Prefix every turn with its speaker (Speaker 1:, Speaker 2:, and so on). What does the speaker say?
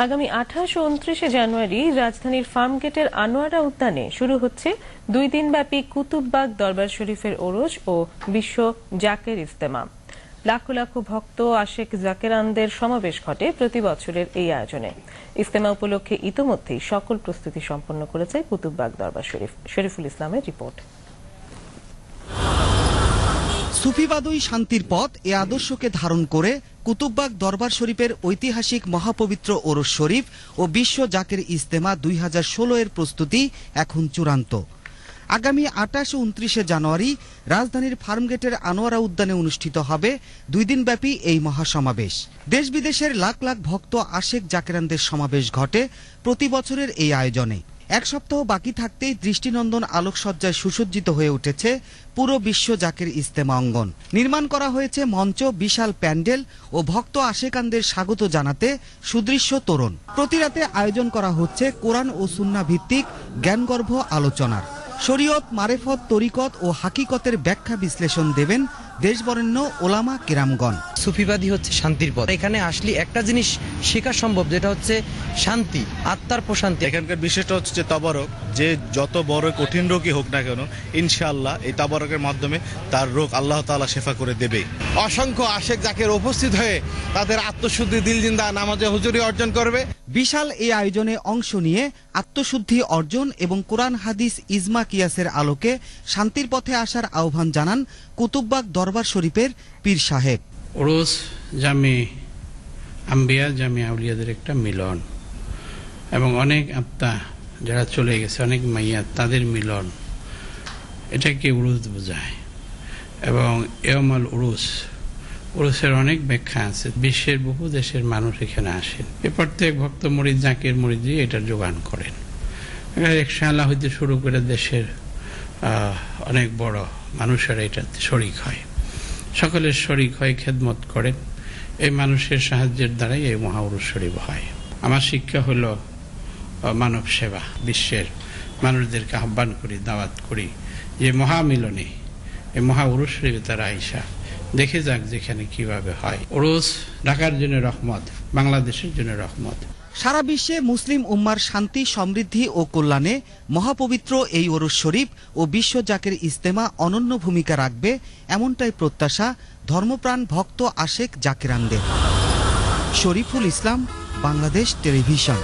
Speaker 1: আগামী 28 ও 29 জানুয়ারি রাজধানীর ফার্মগেটের আনোয়ারা উদ্যানে শুরু হচ্ছে 2 দিনব্যাপী কুতুববাগ দরবার শরীফের ওরস ও বিশ্ব জাকের ইজতেমা। লাখো লাখো ভক্ত আশেক জাকেরানদের সমাবেশ ঘটে প্রতি বছরের এই আয়োজনে। ইজতেমা উপলক্ষে ইতোমধ্যেই সকল প্রস্তুতি সম্পন্ন করেছে কুতুববাগ দরবার শরীফ। শরীফুল ইসলামের রিপোর্ট।
Speaker 2: সুফিবাদই শান্তির পথ এ আদর্শকে ধারণ করে কুতুববাগ দরবার শরীফের ঐতিহাসিক মহাপবিত্র ওরস শরীফ ও বিশ্ব জাকের ইজতেমা 2016 এর প্রস্তুতি এখন চূড়ান্ত। আগামী 28 ও 29 জানুয়ারি রাজধানীর ফার্মগেটের আনোয়ারা উদ্যানে অনুষ্ঠিত হবে 2 দিনব্যাপী এই মহাসমাবেশ। দেশ বিদেশের লাখ লাখ ভক্ত আশেক জাকেরানদের সমাবেশ ঘটে প্রতি বছরের এই আয়োজনে। এক সপ্তাহ বাকি থাকতেই দৃষ্টিনন্দন আলোকসজ্জায় সুসজ্জিত হয়ে উঠেছে পুরো বিশ্ব জাকের ইজতেমা অঙ্গন। নির্মাণ করা হয়েছে মঞ্চ, বিশাল প্যান্ডেল ও ভক্ত আশেকানদের স্বাগত জানাতে সুদৃশ্য তোরণ। প্রতি রাতে আয়োজন করা হচ্ছে কোরআন ও সুন্নাহ ভিত্তিক জ্ঞানগর্ভ আলোচনার। শরীয়ত, মারেফত, তরিকত ও হাকিকতের ব্যাখ্যা বিশ্লেষণ দেবেন দেশবরেণ্য ওলামা কেরামগণ।
Speaker 3: সুফিবাদী হচ্ছে শান্তির পথ। এখানে আসলে একটা জিনিস শেখা সম্ভব, যেটা হচ্ছে শান্তি, আত্মার প্রশান্তি।
Speaker 4: এখানকার বিশেষটা হচ্ছে যে তাবারক, যে যত বড় কঠিন রোগই হোক না কেন ইনশাআল্লাহ এই তাবারকের মাধ্যমে তার রোগ আল্লাহ তাআলা শেফা করে দেবে।
Speaker 5: অসংখ্য আশেক জাকের উপস্থিত হয়ে তাদের আত্মশুদ্ধি, দিলজিন্দা নামাজে হুজুরি অর্জন করবে।
Speaker 2: বিশাল এই আয়োজনে অংশ নিয়ে আত্মশুদ্ধি অর্জন এবং কোরআন হাদিস ইজমা কিয়াসের আলোকে শান্তির পথে আসার আহ্বান জানান কুতুববাগ দরবার শরীফের পীর সাহেব।
Speaker 6: ওরস জামে আম্বিয়া, জামে আউলিয়াদের একটা মিলন এবং অনেক আত্মা যারা চলে গেছে, অনেক মাইয়া, তাদের মিলন, এটাকে উরুস বোঝায়। এবং এওমাল উরুসের অনেক ব্যাখ্যা আছে। বিশ্বের বহু দেশের মানুষ এখানে আসেন। এ প্রত্যেক ভক্ত মুরিদ, জাকের মুরিদ এটার যোগান করেন। রিকশাওয়ালা হইতে শুরু করে দেশের অনেক বড় মানুষেরা এটাতে শরিক হয়, সকলের শরিক হয়, খেদমত করেন। এই মানুষের সাহায্যের দ্বারাই এই মহা উরুস শরীফ হয়। আমার শিক্ষা হলো মানব সেবা। বিশ্বের মানুষদেরকে আহ্বান করি, দাওয়াত করি যে মহামিলনে এই মহা উরুস শরীফে তারা আইসা দেখে যাক যেখানে কিভাবে হয়। উরুস ঢাকার জন্য রহমত, বাংলাদেশের জন্য রহমত।
Speaker 2: সারা বিশ্বে মুসলিম উম্মার শান্তি, সমৃদ্ধি ও কল্যাণে মহাপবিত্র এই ওরস শরীফ ও বিশ্ব জাকের ইজতেমা অনন্য ভূমিকা রাখবে, এমনটাই প্রত্যাশা ধর্মপ্রাণ ভক্ত আশেক জাকেরানদের। শরীফুল ইসলাম, বাংলাদেশ টেলিভিশন।